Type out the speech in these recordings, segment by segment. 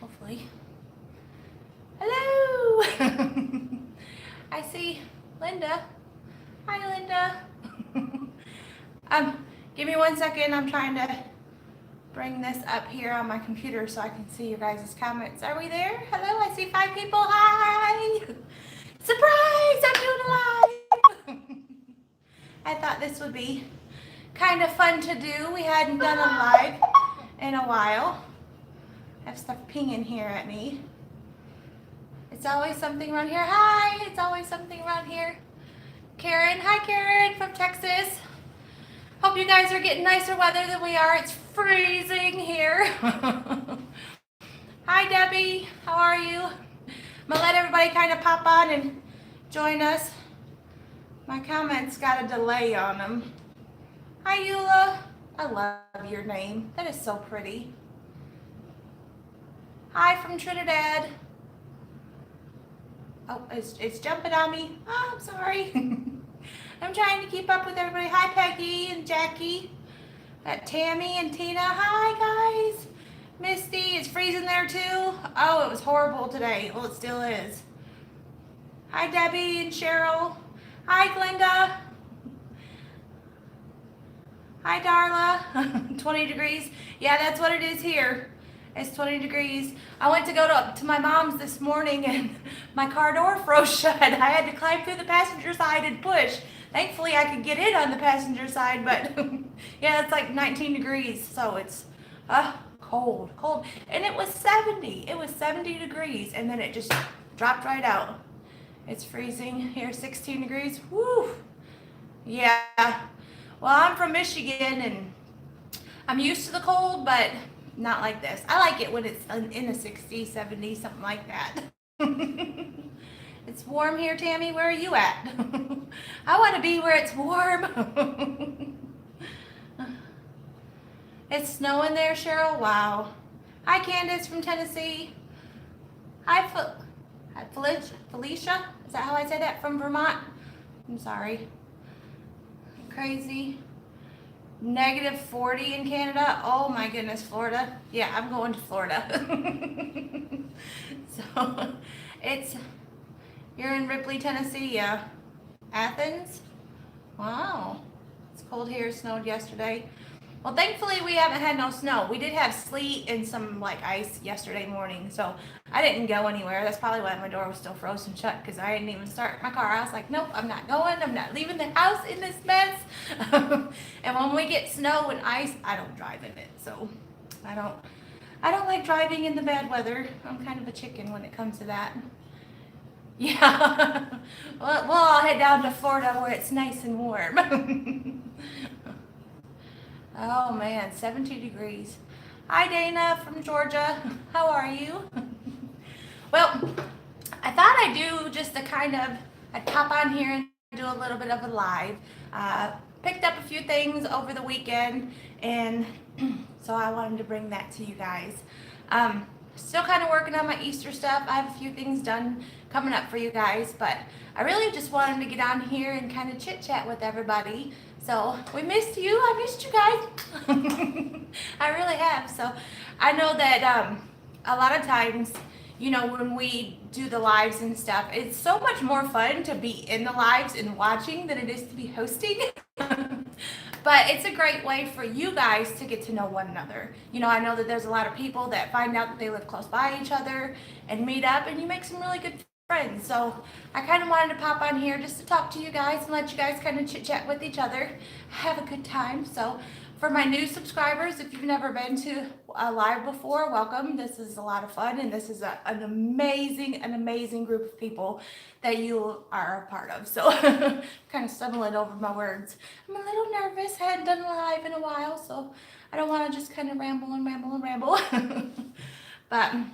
Hopefully. Hello! I see Linda. Hi, Linda. Give me 1 second. I'm trying to bring this up here on my computer so I can see your guys' comments. Are we there? Hello, I see 5 people. Hi! Surprise! I'm doing a live! I thought this would be kind of fun to do. We hadn't done a live in a while. I have stuff pinging here at me. It's always something around here. Hi! It's always something around here. Karen. Hi, Karen from Texas. Hope you guys are getting nicer weather than we are. It's freezing here. Hi, Debbie. How are you? I'm going to let everybody kind of pop on and join us. My comments got a delay on them. Hi, Eula. I love your name. That is so pretty. Hi from Trinidad. Oh, it's jumping on me. Oh, I'm sorry. I'm trying to keep up with everybody. Hi, Peggy and Jackie. Tammy and Tina. Hi, guys. Misty, it's freezing there too. Oh, it was horrible today. Well, it still is. Hi, Debbie and Cheryl. Hi, Glenda. Hi, Darla. 20 degrees. Yeah, that's what it is here. It's 20 degrees. I went to go to my mom's this morning and my car door froze shut. I had to climb through the passenger side and push. Thankfully, I could get in on the passenger side, but yeah, it's like 19 degrees, so it's cold. And it was 70. It was 70 degrees, and then it just dropped right out. It's freezing here, 16 degrees. Woo! Yeah. Well, I'm from Michigan, and I'm used to the cold, but not like this. I like it when it's in the 60s, 70s, something like that. It's warm here, Tammy. Where are you at? I want to be where it's warm. It's snowing there, Cheryl. Wow. Hi, Candace from Tennessee. Hi, Felicia. Is that how I say that? From Vermont? I'm sorry. Crazy. Negative 40 in Canada. Oh my goodness, Florida. Yeah, I'm going to Florida. So you're in Ripley, Tennessee, yeah. Athens? Wow. It's cold here. It snowed yesterday. Well, thankfully we haven't had no snow. We did have sleet and some like ice yesterday morning, so I didn't go anywhere. That's probably why my door was still frozen shut, because I didn't even start my car. I was like, nope, I'm not going. I'm not leaving the house in this mess. And when we get snow and ice, I don't drive in it. So I don't like driving in the bad weather. I'm kind of a chicken when it comes to that. Yeah. Well, we'll all head down to Florida where it's nice and warm. Oh man, 70 degrees. Hi, Dana from Georgia. How are you? Well, I thought I'd do just I'd pop on here and do a little bit of a live. Picked up a few things over the weekend, and so I wanted to bring that to you guys. Still kind of working on my Easter stuff. I have a few things done coming up for you guys, but I really just wanted to get on here and kind of chit chat with everybody. So we missed you. I missed you guys. I really have. So I know that a lot of times, you know, when we do the lives and stuff, it's so much more fun to be in the lives and watching than it is to be hosting. But it's a great way for you guys to get to know one another. You know, I know that there's a lot of people that find out that they live close by each other and meet up, and you make some really good friends. So I kind of wanted to pop on here just to talk to you guys and let you guys kind of chit chat with each other, have a good time. So for my new subscribers, if you've never been to a live before, welcome. This is a lot of fun, and this is an amazing group of people that you are a part of. So kind of stumbling over my words. I'm a little nervous. I hadn't done a live in a while, so I don't want to just kind of ramble. But I'm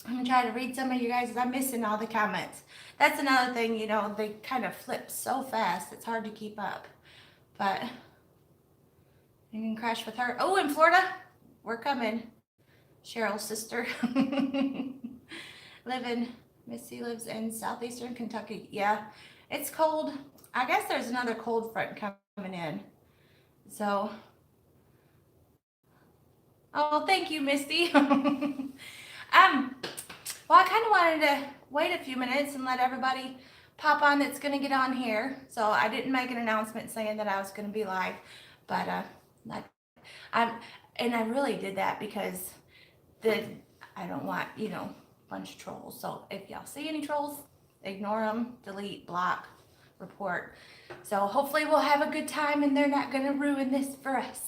gonna try to read some of you guys. I'm missing all the comments. That's another thing, you know, they kind of flip so fast, it's hard to keep up. But you can crash with her. Oh, in Florida, we're coming. Cheryl's sister. Missy lives in southeastern Kentucky. Yeah, it's cold. I guess there's another cold front coming in. So, oh, thank you, Misty. Well, I kind of wanted to wait a few minutes and let everybody pop on that's going to get on here. So I didn't make an announcement saying that I was going to be live, but like I'm, and I really did that because I don't want, a bunch of trolls. So if y'all see any trolls, ignore them, delete, block, report. So hopefully we'll have a good time and they're not going to ruin this for us.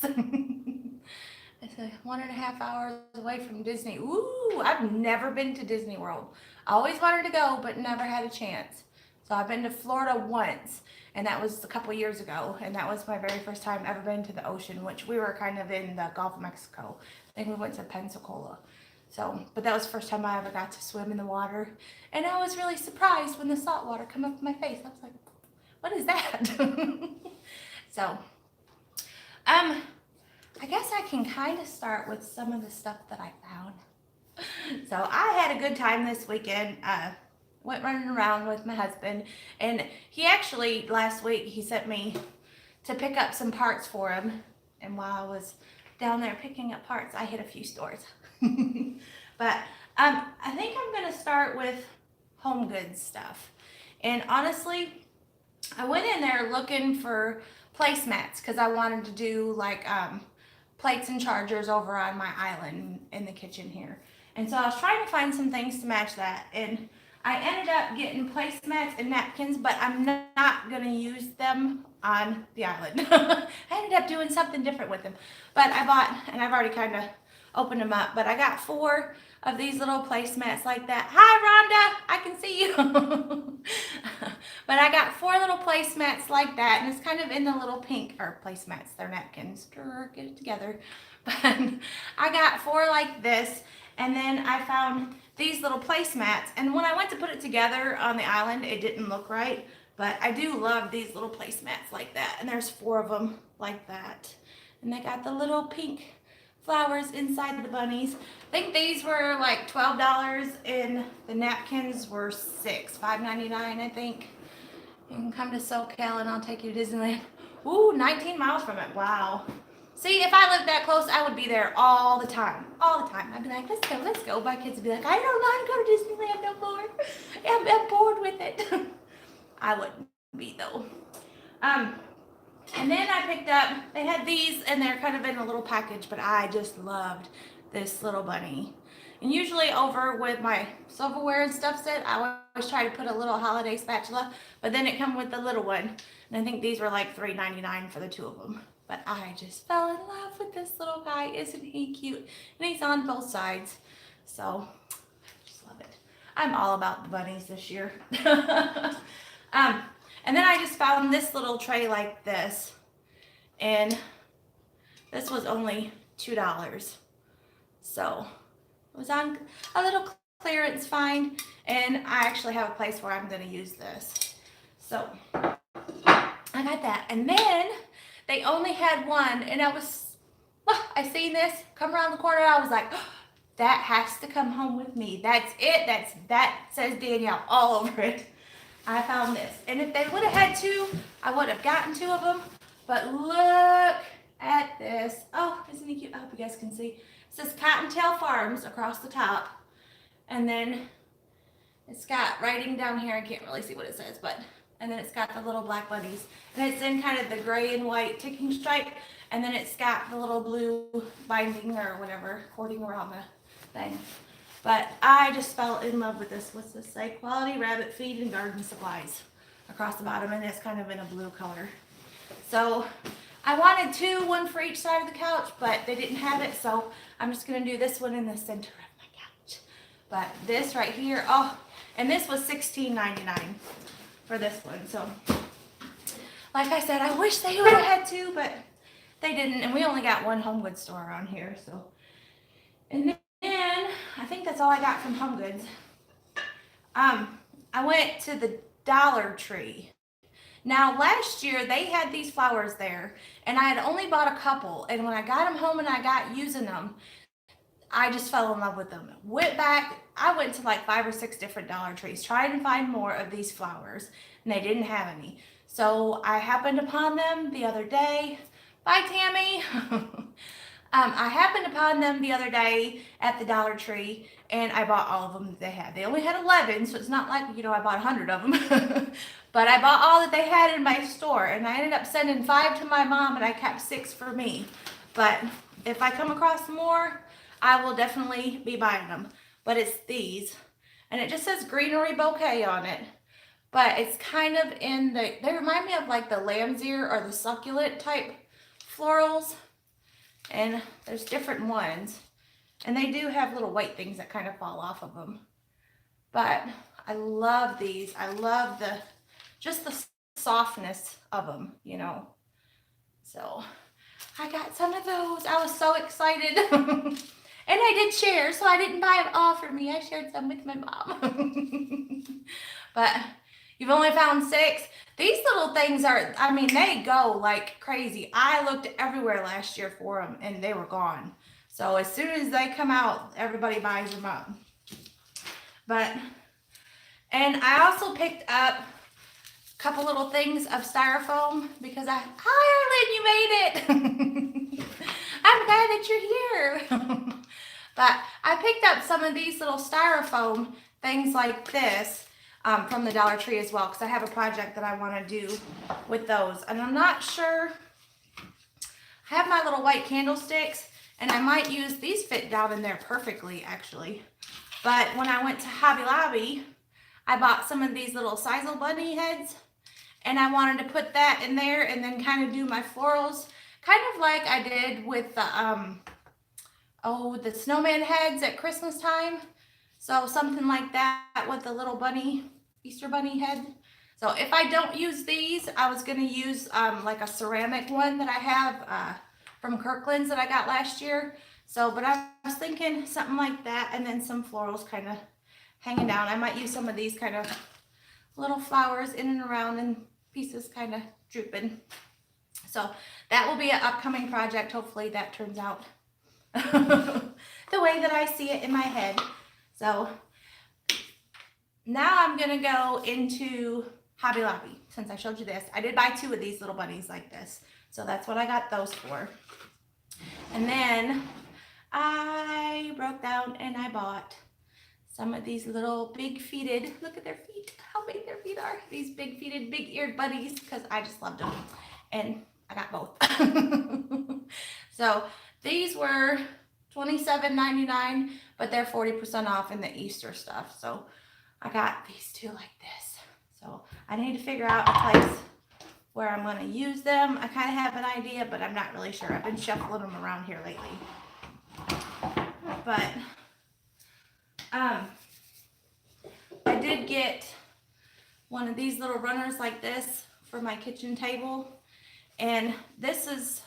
It's 1.5 hours away from Disney. Ooh, I've never been to Disney World. I always wanted to go, but never had a chance. So I've been to Florida once, and that was a couple years ago, and that was my very first time ever been to the ocean, which we were kind of in the Gulf of Mexico. I think we went to Pensacola. So, but that was the first time I ever got to swim in the water, and I was really surprised when the salt water came up in my face. I was like, what is that? So, I guess I can kind of start with some of the stuff that I found. So I had a good time this weekend. Went running around with my husband, and he actually last week he sent me to pick up some parts for him. And while I was down there picking up parts, I hit a few stores. But I think I'm gonna start with HomeGoods stuff. And honestly, I went in there looking for placemats because I wanted to do like plates and chargers over on my island in the kitchen here. And so I was trying to find some things to match that. And I ended up getting placemats and napkins, but I'm not going to use them on the island. I ended up doing something different with them. But I bought, and I've already kind of opened them up, but I got 4 of these little placemats like that. Hi, Rhonda, I can see you. But I got 4 little placemats like that, and it's kind of in the little pink, or placemats, they're napkins. Get it together. But I got 4 like this, and then I found these little placemats, and when I went to put it together on the island, it didn't look right. But I do love these little placemats like that, and there's 4 of them like that. And they got the little pink flowers inside the bunnies. I think these were like $12 and the napkins were $5.99, I think. You can come to SoCal and I'll take you to Disneyland. Ooh, 19 miles from it. Wow. See, if I lived that close, I would be there all the time. All the time. I'd be like, let's go, let's go. My kids would be like, I don't want to go to Disneyland no more. I'm bored with it. I wouldn't be though. And then I picked up, they had these and they're kind of in a little package, but I just loved this little bunny. And usually over with my silverware and stuff set, I always try to put a little holiday spatula, but then it come with the little one. And I think these were like $3.99 for the 2 of them. But I just fell in love with this little guy. Isn't he cute? And he's on both sides. So I just love it. I'm all about the bunnies this year. And then I just found this little tray like this, and this was only $2. So it was on a little clearance find, and I actually have a place where I'm going to use this. So I got that, and then they only had one, and I seen this come around the corner. I was like, oh, that has to come home with me. That's it. That says Danielle all over it. I found this, and if they would have had 2, I would have gotten 2 of them. But look at this. Oh, isn't he cute? I hope you guys can see. It says Cottontail Farms across the top, and then it's got writing down here. I can't really see what it says, and then it's got the little black bunnies, and it's in kind of the gray and white ticking stripe, and then it's got the little blue binding or whatever cording around the thing. But I just fell in love with this. What's this say? Quality rabbit feed and garden supplies across the bottom, and it's kind of in a blue color. So I wanted 2, one for each side of the couch, but they didn't have it, so I'm just going to do this one in the center of my couch. But this right here, oh, and this was $16.99 for this one. So like I said, I wish they would have had 2, but they didn't, and we only got one HomeGoods store around here. So, and then I think that's all I got from HomeGoods. I went to the Dollar Tree. Now last year they had these flowers there, and I had only bought a couple, and when I got them home and I got using them, I just fell in love with them. Went back, I went to like 5 or 6 different Dollar Trees trying to find more of these flowers, and they didn't have any. So I happened upon them the other day. Bye, Tammy. I happened upon them the other day at the Dollar Tree, and I bought all of them that they had. They only had 11, so it's not like, you know, I bought 100 of them. But I bought all that they had in my store, and I ended up sending 5 to my mom, and I kept 6 for me. But if I come across more, I will definitely be buying them. But it's these, and it just says greenery bouquet on it. But it's kind of in the, they remind me of like the lamb's ear or the succulent type florals. And there's different ones. And they do have little white things that kind of fall off of them. But I love these. I love just the softness of them, you know. So I got some of those. I was so excited. And I did share, so I didn't buy them all for me. I shared some with my mom. But you've only found 6. These little things are, I mean, they go like crazy. I looked everywhere last year for them, and they were gone. So as soon as they come out, everybody buys them up. But, and I also picked up a couple little things of styrofoam because hi, Arlene, you made it. I'm glad that you're here. But I picked up some of these little styrofoam things like this from the Dollar Tree as well, because I have a project that I want to do with those. And I'm not sure. I have my little white candlesticks, and I might use these, fit down in there perfectly actually. But when I went to Hobby Lobby, I bought some of these little sisal bunny heads, and I wanted to put that in there and then kind of do my florals, kind of like I did with the the snowman heads at Christmas time. So something like that with the little bunny, Easter bunny head. So if I don't use these, I was going to use like a ceramic one that I have from Kirklands that I got last year. So, but I was thinking something like that, and then some florals kind of hanging down. I might use some of these kind of little flowers in and around and pieces kind of drooping. So that will be an upcoming project. Hopefully that turns out the way that I see it in my head. So now I'm going to go into Hobby Lobby. Since I showed you this, I did buy 2 of these little bunnies like this. So that's what I got those for. And then I broke down and I bought some of these little big-feeted, look at their feet, how big their feet are. These big-feeted, big-eared bunnies, because I just loved them. And I got both. So these were $27.99, but they're 40% off in the Easter stuff. So I got these 2 like this. So I need to figure out a place where I'm going to use them. I kind of have an idea, but I'm not really sure. I've been shuffling them around here lately. But I did get one of these little runners like this for my kitchen table. And this is,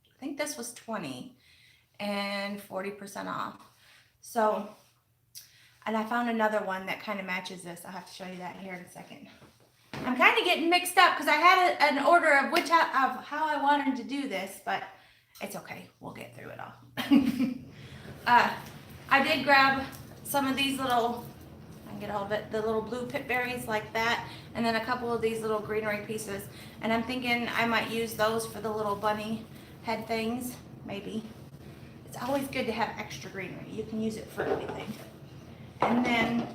I think this was $20 and 40% off. So, and I found another one that kind of matches this. I'll have to show you that here in a second. I'm kind of getting mixed up because I had an order of how I wanted to do this, but it's okay. We'll get through it all. I did grab some of these little, I can get all of it, the little blue pip berries like that, and then a couple of these little greenery pieces. And I'm thinking I might use those for the little bunny head things, maybe. It's always good to have extra greenery. You can use it for anything. And then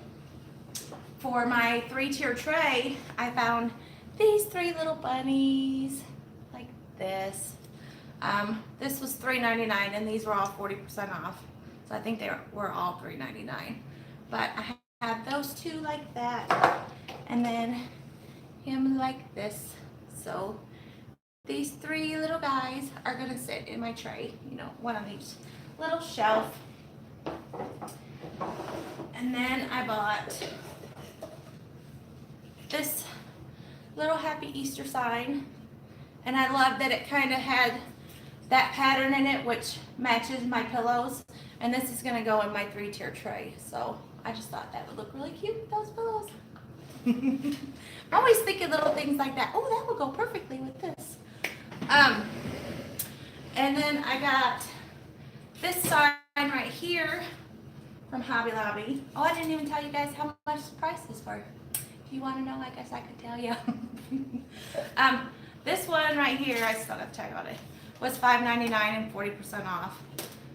for my 3-tier tray, I found these 3 little bunnies like this. This was $3.99, and these were all 40% off. So I think they were all $3.99. But I have those 2 like that, and then him like this. So these 3 little guys are gonna sit in my tray, you know, one on each little shelf. And then I bought this little happy Easter sign, and I love that it kind of had that pattern in it, which matches my pillows. And this is gonna go in my 3-tier tray. So I just thought that would look really cute with those pillows. I'm always thinking little things like that. Oh, that would go perfectly with this. And then I got this sign right here from Hobby Lobby. Oh, I didn't even tell you guys how much the price is for. If you want to know, I guess I could tell you. This one right here, I still have to tell you about it. was $5.99 and 40% off.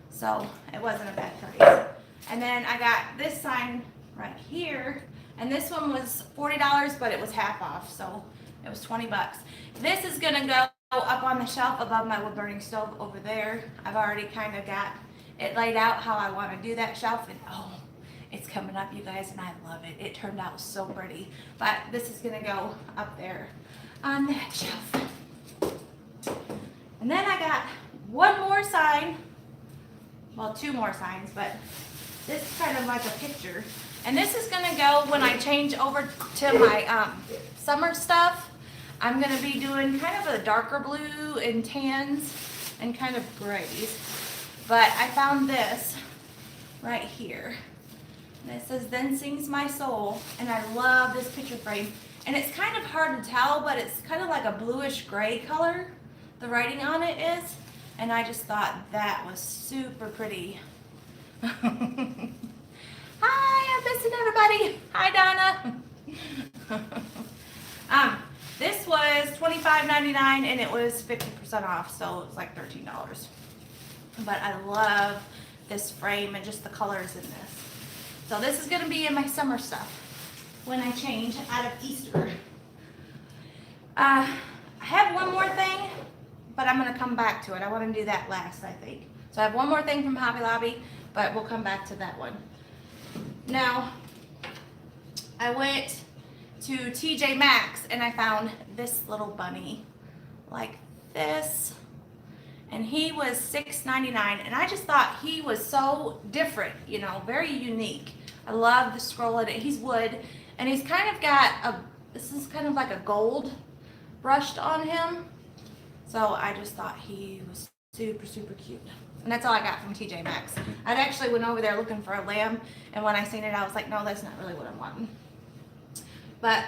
So it wasn't a bad price. And then I got this sign right here, and this one was $40, but it was half off, so it was 20 bucks. This is gonna go up on the shelf above my wood burning stove over there. I've already kind of got it laid out how I want to do that shelf, and oh, it's coming up, you guys, and I love it. It turned out so pretty. But this is gonna go up there on that shelf. And then I got one more sign, well, two more signs, but this is kind of like a picture. And this is gonna go when I change over to my summer stuff. I'm gonna be doing kind of a darker blue and tans and kind of grays. But I found this right here. And it says, "Then Sings My Soul." And I love this picture frame. And it's kind of hard to tell, but it's kind of like a bluish gray color. The writing on it is. And I just thought that was super pretty. Hi, I'm missing everybody. Hi, Donna. This was $25.99 and it was 50% off, so it was like $13. But I love this frame and just the colors in this. So this is gonna be in my summer stuff when I change out of Easter. I have one more thing, but I'm gonna come back to it. I wanna do that last, I think. So I have one more thing from Hobby Lobby, but we'll come back to that one. Now, I went to TJ Maxx and I found this little bunny like this, and he was $6.99, and I just thought he was so different, you know, very unique. I love the scroll in it. He's wood, and he's kind of got a, this is kind of like a gold brushed on him, so I just thought he was super, super cute. And that's all I got from TJ Maxx. I actually went over there looking for a lamb, and when I seen it, I was like, no, that's not really what I'm wanting. But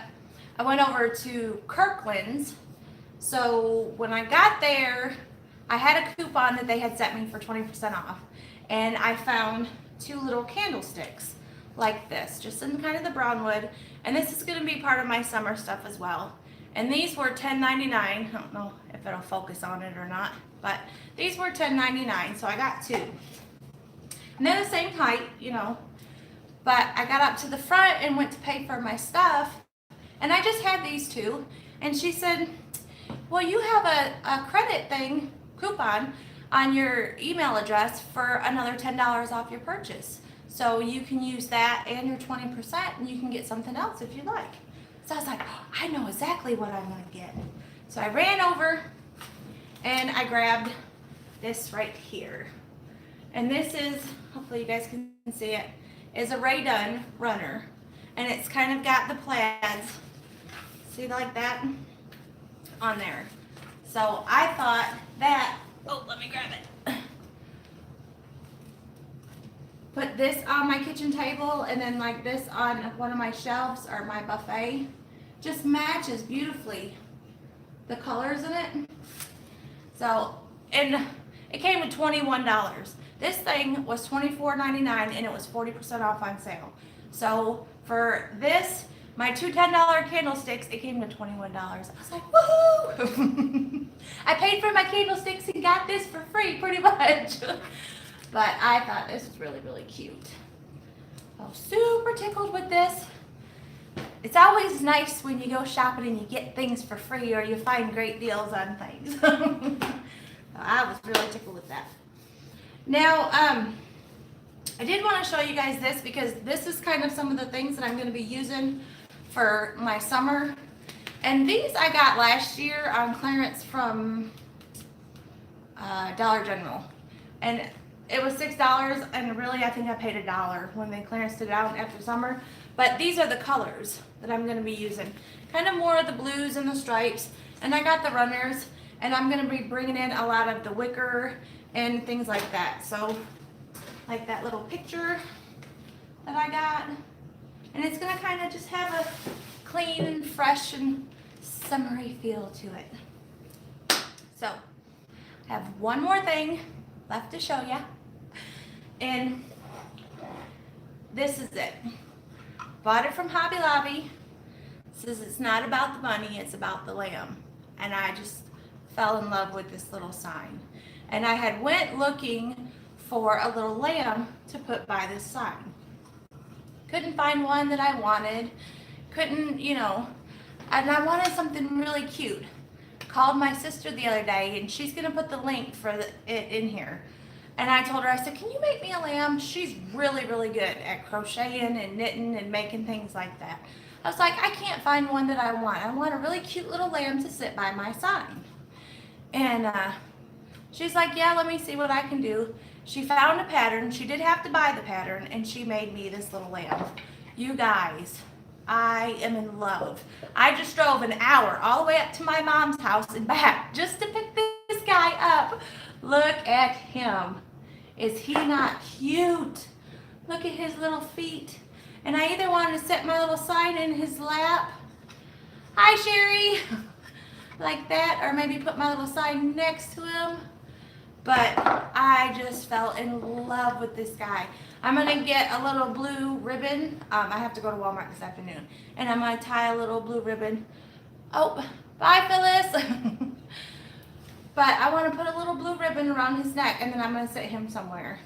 I went over to Kirklands, so when I got there, I had a coupon that they had sent me for 20% off, and I found two little candlesticks like this, just in kind of the brown wood, and this is going to be part of my summer stuff as well. And these were $10.99. I don't know if it'll focus on it or not, but these were $10.99, so I got two. And they're the same height, you know, but I got up to the front and went to pay for my stuff, and I just had these two, and she said, well, you have a credit thing, coupon, on your email address for another $10 off your purchase. So you can use that and your 20%, and you can get something else if you like. So I was like, oh, I know exactly what I'm gonna get. So I ran over and I grabbed this right here. And this is, hopefully you guys can see it, is a Ray Dunn runner. And it's kind of got the plaids, see, like that on there. So I thought that, oh, let me grab it. Put this on my kitchen table, and then like this on one of my shelves or my buffet. Just matches beautifully the colors in it. So, and it came with $21. This thing was $24.99 and it was 40% off on sale. So for this, my two $10 candlesticks, it came to $21. I was like, woohoo! I paid for my candlesticks and got this for free, pretty much. But I thought this was really, really cute. I was super tickled with this. It's always nice when you go shopping and you get things for free or you find great deals on things. I was really tickled with that. Now, I did want to show you guys this because this is kind of some of the things that I'm going to be using for my summer. And these I got last year on clearance from Dollar General. And it was $6, and really I think I paid $1 when they clearanced it out after summer. But these are the colors that I'm going to be using. Kind of more of the blues and the stripes. And I got the runners, and I'm going to be bringing in a lot of the wicker and things like that. So, like that little picture that I got. And it's going to kind of just have a clean and fresh and summery feel to it. So, I have one more thing left to show you. And this is it. Bought it from Hobby Lobby. It says it's not about the bunny, it's about the lamb. And I just fell in love with this little sign. And I had went looking for a little lamb to put by this sign. Couldn't find one that I wanted. Couldn't, and I wanted something really cute. Called my sister the other day, and she's gonna put the link for it in here. And I told her, I said, can you make me a lamb? She's really, really good at crocheting and knitting and making things like that. I was like, I can't find one that I want. I want a really cute little lamb to sit by my sign. And she's like, yeah, let me see what I can do. She found a pattern. She did have to buy the pattern, and she made me this little lamb. You guys, I am in love. I just drove an hour all the way up to my mom's house and back just to pick this guy up. Look at him. Is he not cute? Look at his little feet. And I either want to set my little sign in his lap. Hi, Sherry. Like that, or maybe put my little sign next to him. But I just fell in love with this guy. I'm gonna get a little blue ribbon. I have to go to Walmart this afternoon. And I'm gonna tie a little blue ribbon. Oh, bye, Phyllis. But I wanna put a little blue ribbon around his neck, and then I'm gonna sit him somewhere.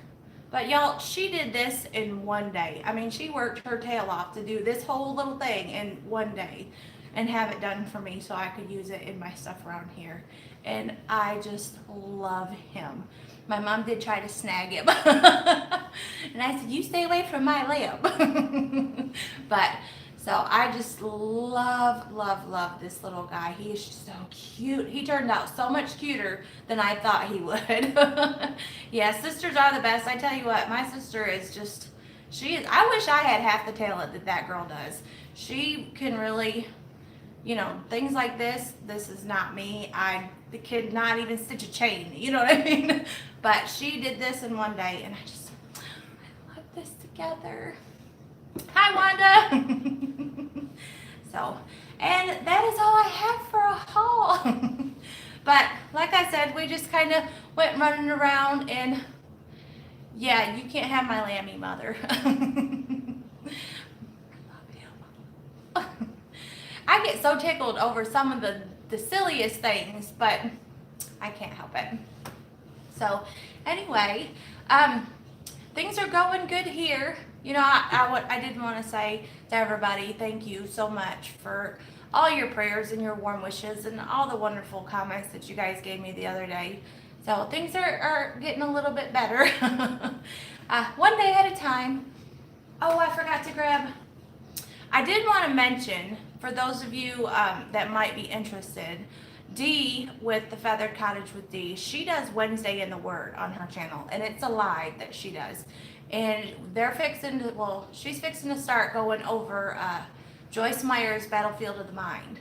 But y'all, she did this in one day. I mean, she worked her tail off to do this whole little thing in one day and have it done for me so I could use it in my stuff around here. And I just love him. My mom did try to snag him. And I said, you stay away from my lamb. But, so I just love, love, love this little guy. He is just so cute. He turned out so much cuter than I thought he would. Yeah, sisters are the best. I tell you what, my sister is just, I wish I had half the talent that that girl does. She can really, things like this is not me. I could not even stitch a chain, you know what I mean? But she did this in one day, and I love this together. Hi, Wanda. So, and that is all I have for a haul. But like I said, we just kind of went running around, and yeah, you can't have my lammy mother. I get so tickled over some of the silliest things, but I can't help it. So anyway, things are going good here. I did want to say to everybody, thank you so much for all your prayers and your warm wishes and all the wonderful comments that you guys gave me the other day. So things are getting a little bit better. One day at a time. Oh, I forgot to grab. I did want to mention, for those of you that might be interested, Dee with the Feathered Cottage with Dee, she does Wednesday in the Word on her channel, and it's a live that she does. And she's fixing to start going over Joyce Meyer's Battlefield of the Mind.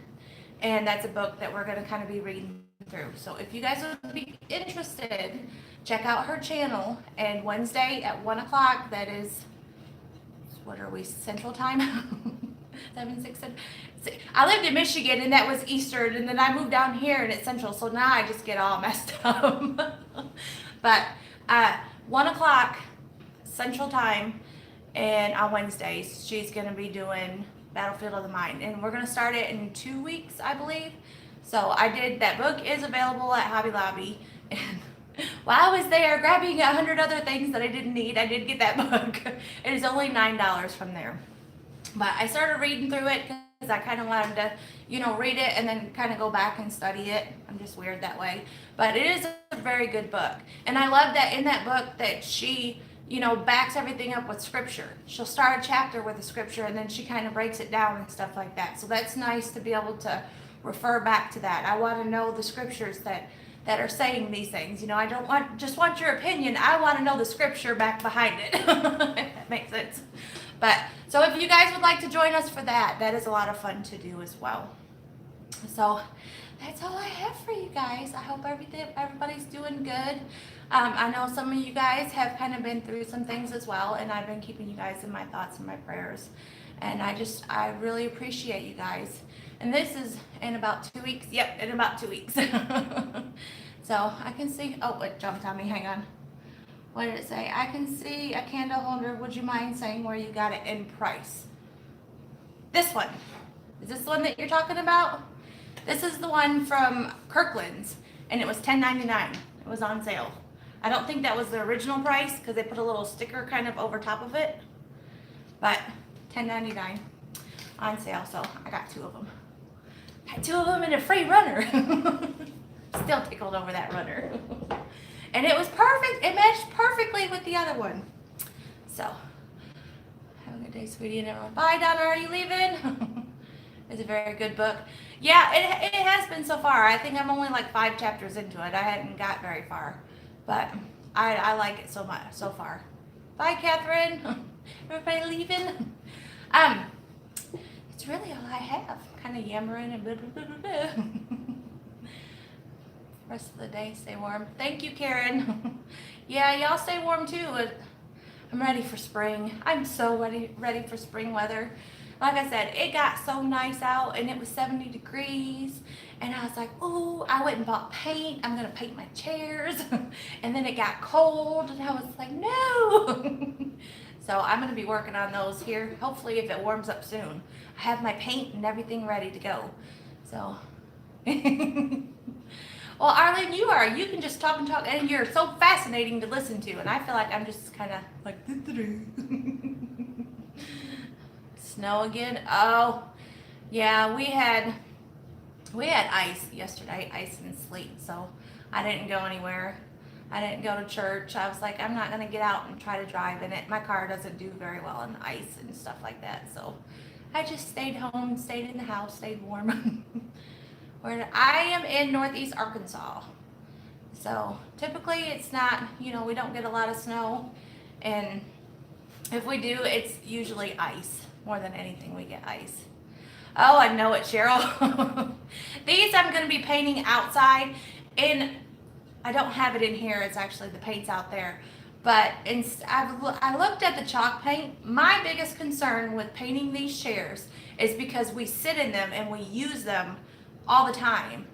And that's a book that we're going to kind of be reading through. So if you guys would be interested, check out her channel. And Wednesday at 1 o'clock, that is, what are we, Central Time? 7, 6, 7. I lived in Michigan, and that was Eastern, and then I moved down here, and it's Central, so now I just get all messed up. But 1 o'clock Central Time, and on Wednesdays, she's going to be doing Battlefield of the Mind, and we're going to start it in 2 weeks, I believe. So that book is available at Hobby Lobby, and while I was there grabbing 100 other things that I didn't need, I did get that book. It is only $9 from there. But I started reading through it because I kind of wanted to, read it and then kind of go back and study it. I'm just weird that way. But it is a very good book. And I love that in that book that she, backs everything up with scripture. She'll start a chapter with a scripture, and then she kind of breaks it down and stuff like that. So that's nice to be able to refer back to that. I want to know the scriptures that are saying these things. I don't just want your opinion. I want to know the scripture back behind it. If that makes sense. But so if you guys would like to join us for that is a lot of fun to do as well. So that's all I have for you guys. I hope everybody's doing good. I know some of you guys have kind of been through some things as well, and I've been keeping you guys in my thoughts and my prayers. And I really appreciate you guys. And this is in about 2 weeks. Yep, in about 2 weeks. So I can see, oh, it jumped on me, hang on. What did it say? I can see a candle holder. Would you mind saying where you got it in price? This one. Is this the one that you're talking about? This is the one from Kirklands. and it was $10.99. It was on sale. I don't think that was the original price because they put a little sticker kind of over top of it, but $10.99 on sale. So I got 2 of them. Got 2 of them and a free runner. Still tickled over that runner. And it was perfect. It matched perfectly with the other one. So, have a good day, sweetie, and everyone. Bye, Donna. Are you leaving? It's a very good book. Yeah, it has been so far. I think I'm only like 5 chapters into it. I hadn't got very far. But I like it so much so far. Bye, Catherine. Everybody leaving? It's really all I have. Kind of yammering and blah, blah, blah, blah. Rest of the day, stay warm. Thank you, Karen. Yeah, y'all stay warm too. I'm ready for spring. I'm so ready for spring weather. Like I said, it got so nice out and it was 70 degrees. And I was like, ooh, I went and bought paint. I'm going to paint my chairs. And then it got cold and I was like, no. So I'm going to be working on those here. Hopefully if it warms up soon. I have my paint and everything ready to go. So, well, Arlene, you can just talk and talk, and you're so fascinating to listen to. And I feel like I'm just kind of like, snow again. Oh, yeah, we had ice yesterday, ice and sleet. So I didn't go anywhere. I didn't go to church. I was like, I'm not going to get out and try to drive in it. My car doesn't do very well in ice and stuff like that. So I just stayed home, stayed in the house, stayed warm. I am in Northeast Arkansas. So typically it's not, we don't get a lot of snow. And if we do, it's usually ice. More than anything, we get ice. Oh, I know it, Cheryl. These I'm going to be painting outside. And I don't have it in here. It's actually the paint's out there. But I looked at the chalk paint. My biggest concern with painting these chairs is because we sit in them and we use them all the time.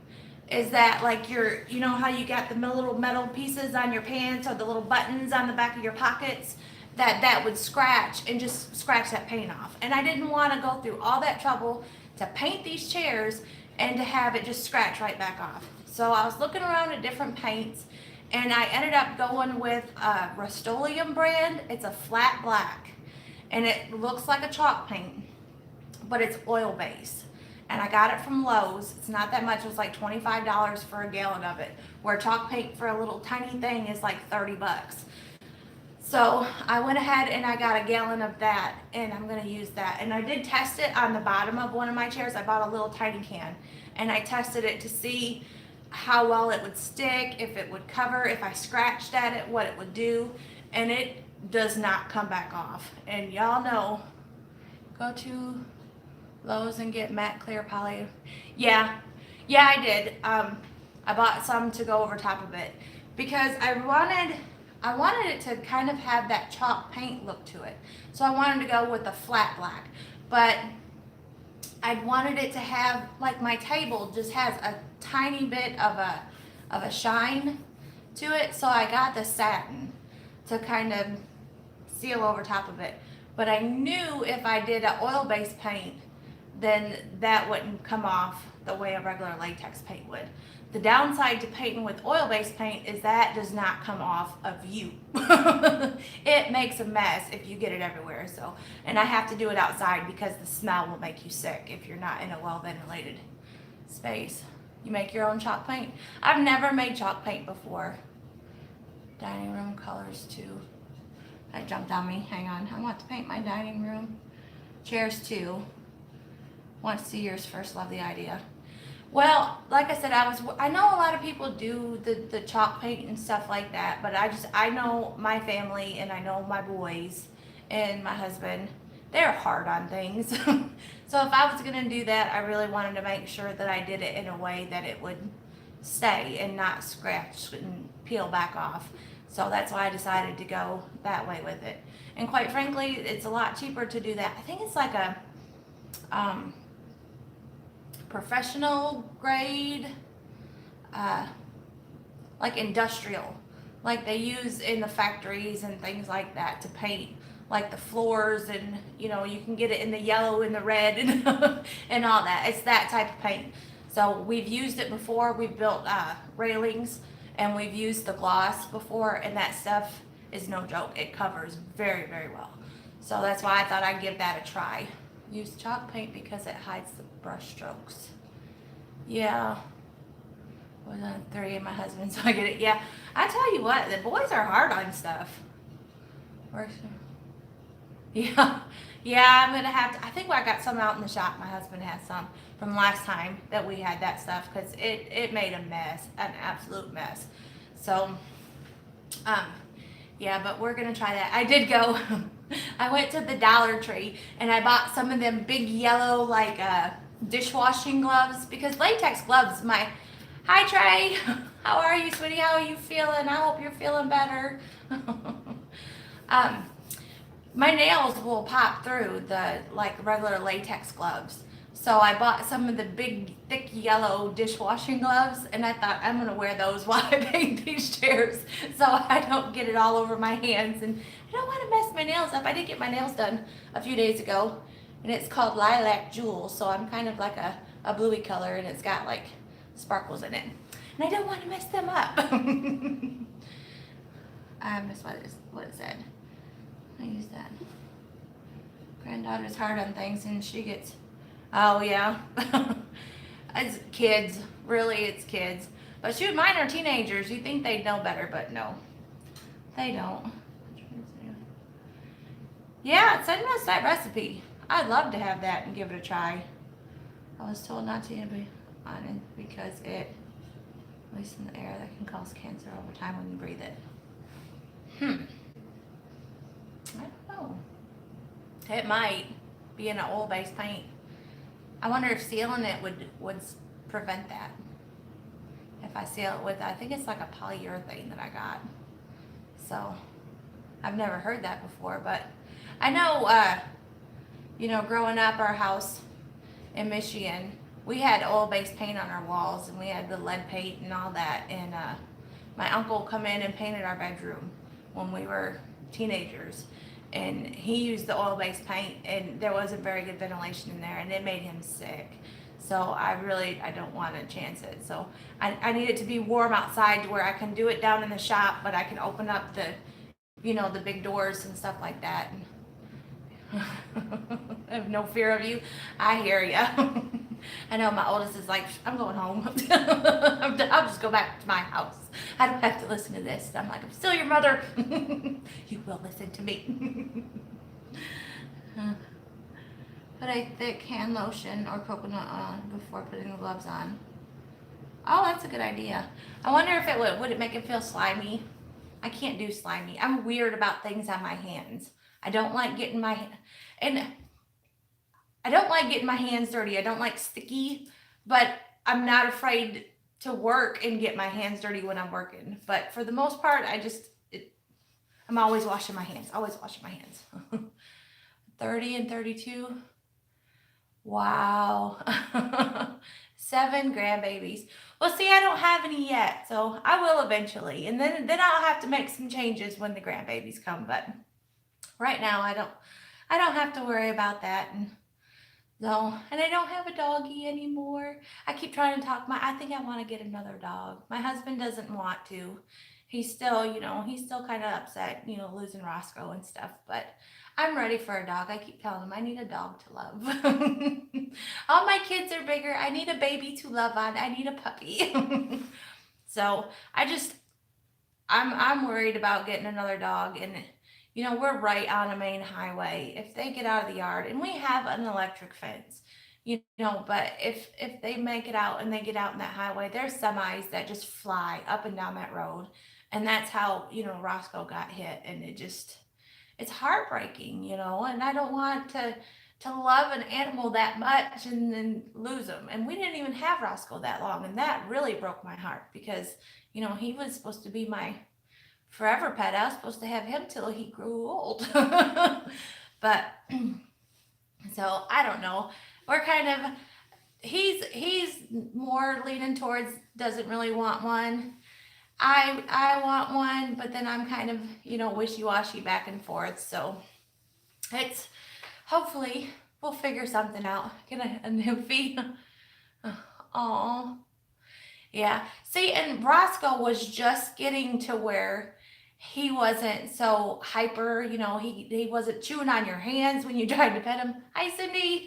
Is that like you know how you got the little metal pieces on your pants or the little buttons on the back of your pockets that would scratch and just scratch that paint off. And I didn't want to go through all that trouble to paint these chairs and to have it just scratch right back off. So I was looking around at different paints and I ended up going with a Rust-Oleum brand. It's a flat black and it looks like a chalk paint, but it's oil based. And I got it from Lowe's. It's not that much. It was like $25 for a gallon of it, where chalk paint for a little tiny thing is like 30 bucks. So I went ahead and I got a gallon of that, and I'm going to use that. And I did test it on the bottom of one of my chairs. I bought a little tiny can, and I tested it to see how well it would stick, if it would cover, if I scratched at it, what it would do. And it does not come back off. And y'all know, go to Lowe's and get matte clear poly. Yeah, I did. I bought some to go over top of it because I wanted it to kind of have that chalk paint look to it. So I wanted to go with the flat black, but I wanted it to have, like my table just has a tiny bit of a shine to it. So I got the satin to kind of seal over top of it. But I knew if I did an oil-based paint, then that wouldn't come off the way a regular latex paint would. The downside to painting with oil-based paint is that does not come off of you. It makes a mess if you get it everywhere. So, and I have to do it outside because the smell will make you sick if you're not in a well-ventilated space. You make your own chalk paint? I've never made chalk paint before. Dining room colors too. That jumped on me. Hang on. I want to paint my dining room. Chairs too. Want to see yours first. Love the idea. Well, like I said, I know a lot of people do the chalk paint and stuff like that, but I know my family and I know my boys and my husband, they're hard on things. So if I was going to do that, I really wanted to make sure that I did it in a way that it would stay and not scratch and peel back off. So that's why I decided to go that way with it. And quite frankly, it's a lot cheaper to do that. I think it's like a professional grade, like industrial, like they use in the factories and things like that to paint like the floors, and you can get it in the yellow and the red and and all that. It's that type of paint. So we've used it before. We've built railings, and we've used the gloss before, and that stuff is no joke. It covers very, very well. So that's why I thought I'd give that a try. Use chalk paint because it hides the brush strokes. Yeah. Was on 3 and my husband, so I get it. Yeah. I tell you what, the boys are hard on stuff. Yeah. Yeah, I'm gonna have to. I think I got some out in the shop. My husband had some from last time that we had that stuff because it made a mess, an absolute mess. So, um, yeah, but we're gonna try that. I did go. I went to the Dollar Tree and I bought some of them big yellow like dishwashing gloves because latex gloves. Hi Trey, how are you, sweetie? How are you feeling? I hope you're feeling better. um, my nails will pop through the like regular latex gloves. So I bought some of the big, thick yellow dishwashing gloves, and I thought I'm gonna wear those while I paint these chairs, so I don't get it all over my hands. And I don't want to mess my nails up. I did get my nails done a few days ago, and it's called Lilac Jewel. So I'm kind of like a bluey color, and it's got like sparkles in it, and I don't want to mess them up. I missed what it said. I use that. Granddaughter's hard on things, and she gets. Oh yeah, it's kids. Really, it's kids. But shoot, mine are teenagers. You think they'd know better, but no, they don't. Yeah, send us that recipe. I'd love to have that and give it a try. I was told not to be on it because it releases in the air that can cause cancer over time when you breathe it. I don't know. It might be in an oil-based paint. I wonder if sealing it would prevent that. If I seal it with, I think it's like a polyurethane that I got. So I've never heard that before, but I know, growing up, our house in Michigan, we had oil-based paint on our walls, and we had the lead paint and all that. And my uncle come in and painted our bedroom when we were teenagers, and he used the oil-based paint, and there wasn't very good ventilation in there, and it made him sick. So I don't want to chance it. So I need it to be warm outside to where I can do it down in the shop, but I can open up the big doors and stuff like that. I have no fear of you. I hear ya. I know my oldest is like, I'm going home. I'll just go back to my house. I don't have to listen to this. I'm like, I'm still your mother. You will listen to me. Put a thick hand lotion or coconut on before putting the gloves on. Oh, that's a good idea. I wonder if it would it make it feel slimy? I can't do slimy. I'm weird about things on my hands. I don't like getting my hands dirty. I don't like sticky, but I'm not afraid to work and get my hands dirty when I'm working. But for the most part, I'm always washing my hands. 30 and 32. Wow. 7 grandbabies. Well, see, I don't have any yet, so I will eventually. And then I'll have to make some changes when the grandbabies come. But right now, I don't have to worry about that. And I don't have a doggy anymore. I keep trying to talk I think I want to get another dog. My husband doesn't want to. He's still kind of upset, losing Roscoe and stuff, but I'm ready for a dog. I keep telling him I need a dog to love. All my kids are bigger. I need a baby to love on. I need a puppy. So I'm worried about getting another dog, and we're right on a main highway. If they get out of the yard, and we have an electric fence, but if they make it out and they get out in that highway, there's semis that just fly up and down that road. And that's how, Roscoe got hit. And it's heartbreaking, and I don't want to love an animal that much and then lose them. And we didn't even have Roscoe that long. And that really broke my heart because, he was supposed to be my forever pet. I was supposed to have him till he grew old. But so I don't know. We're kind of, he's more leaning towards doesn't really want one. I want one, but then I'm kind of, wishy-washy back and forth. So hopefully we'll figure something out. Get a newfie. Oh, yeah. See, and Roscoe was just getting to where he wasn't so hyper, he wasn't chewing on your hands when you tried to pet him. Hi, Cindy.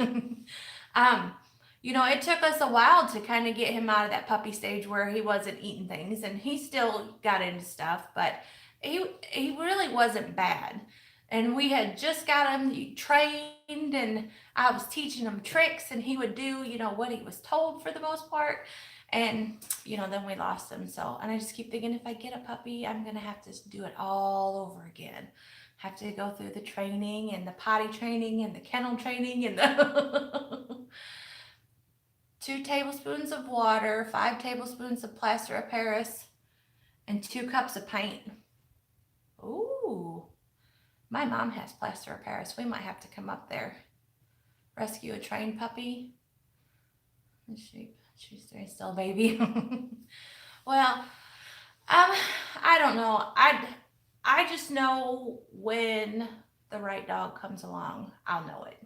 um, it took us a while to kind of get him out of that puppy stage where he wasn't eating things, and he still got into stuff, but he really wasn't bad. And we had just got him trained, and I was teaching him tricks, and he would do, what he was told for the most part. And, then we lost him. So, and I just keep thinking, if I get a puppy, I'm going to have to do it all over again. Have to go through the training and the potty training and the kennel training and the 2 tablespoons of water, 5 tablespoons of plaster of Paris, and 2 cups of paint. Ooh, my mom has plaster of Paris. We might have to come up there. Rescue a trained puppy. She's still a baby. Well, I don't know. I just know when the right dog comes along, I'll know it.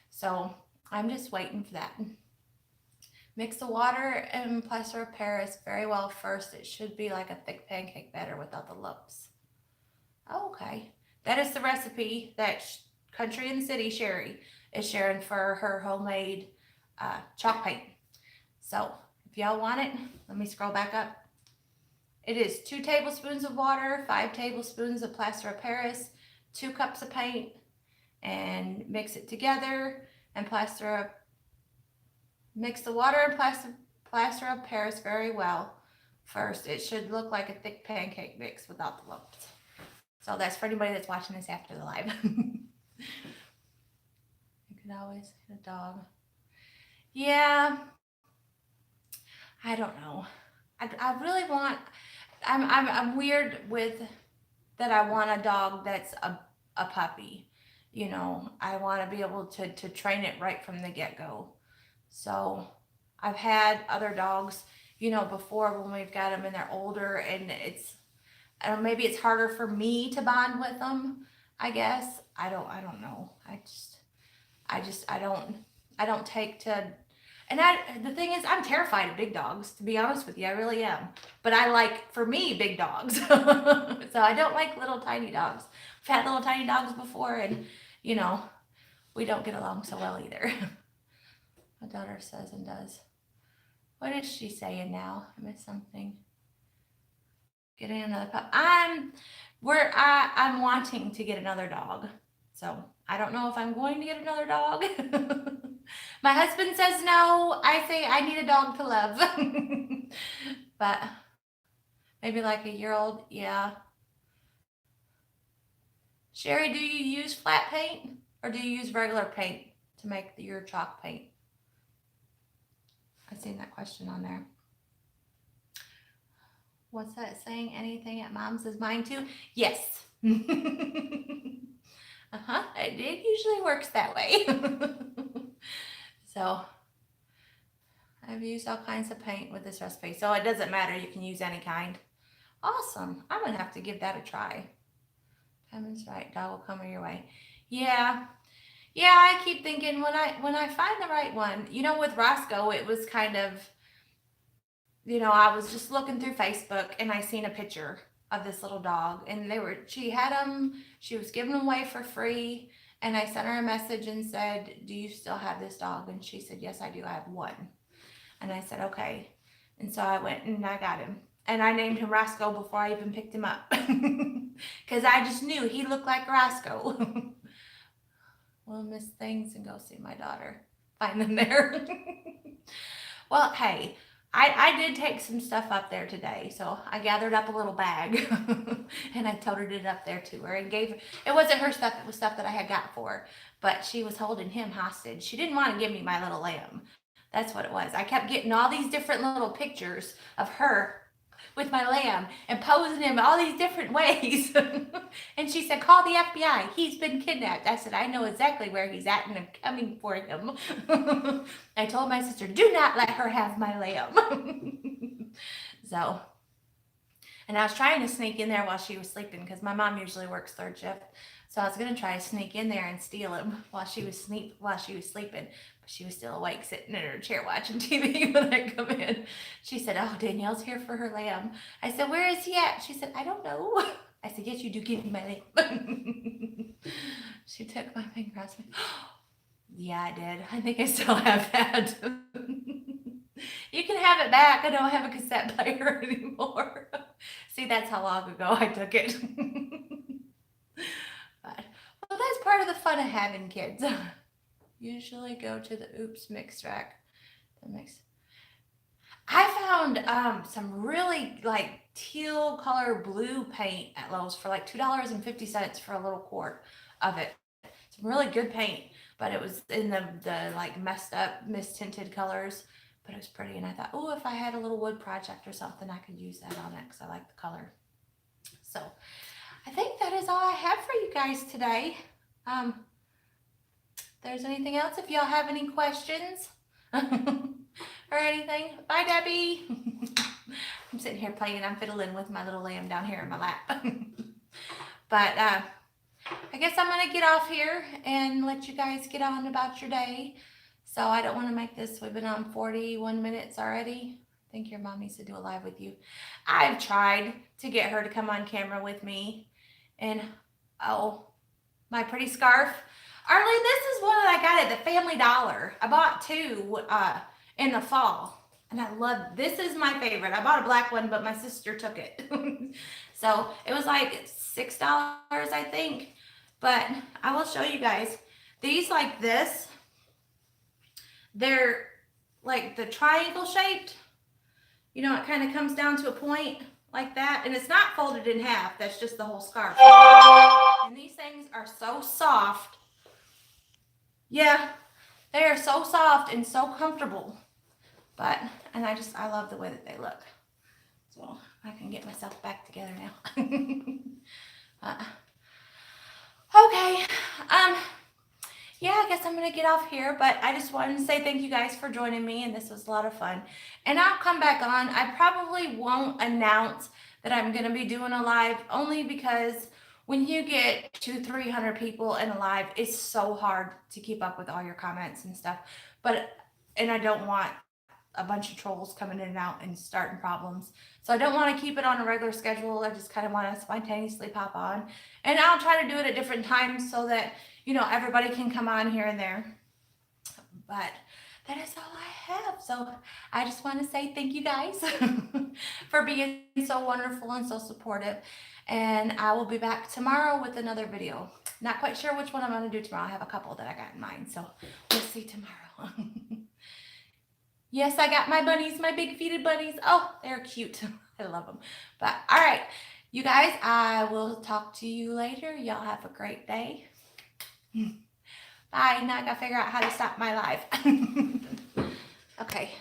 So I'm just waiting for that. Mix the water and plaster of Paris very well first. It should be like a thick pancake batter without the lumps. Okay. That is the recipe that Country and City Sherry is sharing for her homemade chalk paint. So if y'all want it, let me scroll back up. It is 2 tablespoons of water, 5 tablespoons of plaster of Paris, 2 cups of paint, and mix it together and mix the water and plaster of Paris very well first. It should look like a thick pancake mix without the lumps. So that's for anybody that's watching this after the live. You could always get a dog. Yeah, I don't know. I really want. I'm weird with that. I want a dog that's a puppy. I want to be able to train it right from the get-go. So I've had other dogs, before when we've got them and they're older, and maybe it's harder for me to bond with them. I guess I don't know. I don't take to. And the thing is, I'm terrified of big dogs, to be honest with you. I really am. But I like, for me, big dogs. So I don't like little tiny dogs. I've had little tiny dogs before, and, we don't get along so well either. My daughter says and does. What is she saying now? I missed something. Getting another pup. I'm wanting to get another dog. So I don't know if I'm going to get another dog. My husband says no. I say I need a dog to love. But maybe like a year old. Yeah. Sherry, do you use flat paint or do you use regular paint to make your chalk paint? I've seen that question on there. What's that saying? Anything at mom's is mine too? Yes. It usually works that way. So I've used all kinds of paint with this recipe. So it doesn't matter. You can use any kind. Awesome. I'm going to have to give that a try. Timing's right. Dog will come your way. Yeah. Yeah, I keep thinking when I find the right one, with Roscoe, it was kind of, I was just looking through Facebook and I seen a picture of this little dog, and she had him, she was giving him away for free, and I sent her a message and said, do you still have this dog? And she said, yes, I do. I have one. And I said, okay. And so I went and I got him, and I named him Roscoe before I even picked him up because I just knew he looked like Roscoe. We'll miss things and go see my daughter. Find them there. Well, hey, I did take some stuff up there today, so I gathered up a little bag and I toted it up there to her and gave her. It wasn't her stuff, it was stuff that I had got for her, but she was holding him hostage. She didn't want to give me my little lamb. That's what it was. I kept getting all these different little pictures of her with my lamb and posing him all these different ways. And she said, call the FBI. He's been kidnapped. I said, I know exactly where he's at and I'm coming for him. I told my sister, do not let her have my lamb. So, and I was trying to sneak in there while she was sleeping because my mom usually works third shift. So I was gonna try to sneak in there and steal him while she was sleeping, but she was still awake, sitting in her chair watching TV when I come in. She said, "Oh, Danielle's here for her lamb." I said, "Where is he at?" She said, "I don't know." I said, "Yes, you do. Give me my lamb." She took my finger across me. Yeah, I did. I think I still have that. You can have it back. I don't have a cassette player anymore. See, that's how long ago I took it. But, well, that's part of the fun of having kids. Usually go to the Oops mix rack. The mix. I found some really like teal color blue paint at Lowe's for like $2.50 for a little quart of it. Some really good paint, but it was in the like messed up mist tinted colors, but it was pretty. And I thought, oh, if I had a little wood project or something, I could use that on it because I like the color. So I think that is all I have for you guys today. If there's anything else, if y'all have any questions or anything. Bye, Debbie. I'm sitting here playing. I'm fiddling with my little lamb down here in my lap. But I guess I'm going to get off here and let you guys get on about your day. So I don't want to make this. We've been on 41 minutes already. I think your mom needs to do a live with you. I've tried to get her to come on camera with me. And, oh, my pretty scarf. Arlene, this is one that I got at the Family Dollar. I bought two in the fall. And I love, this is my favorite. I bought a black one, but my sister took it. So it was like $6, I think. But I will show you guys. These like this, they're like the triangle shaped. You know, it kind of comes down to a point like that. And it's not folded in half. That's just the whole scarf. And these things are so soft. Yeah, they are so soft and so comfortable. But, and I love the way that they look. So I can get myself back together now. Okay. Yeah, I guess I'm going to get off here, but I just wanted to say thank you guys for joining me, and this was a lot of fun. And I'll come back on. I probably won't announce that I'm going to be doing a live, only because when you get 200-300 people in a live, it's so hard to keep up with all your comments and stuff. And I don't want a bunch of trolls coming in and out and starting problems. So I don't want to keep it on a regular schedule. I just kind of want to spontaneously pop on. And I'll try to do it at different times so that, you know, everybody can come on here and there. But that is all I have. So I just want to say thank you guys for being so wonderful and so supportive. And I will be back tomorrow with another video. Not quite sure which one I'm going to do tomorrow. I have a couple that I got in mind. So we'll see tomorrow. Yes, I got my bunnies, my big feeted bunnies. Oh, they're cute. I love them. But all right, you guys, I will talk to you later. Y'all have a great day. Bye. Now I got to figure out how to stop my live. Okay.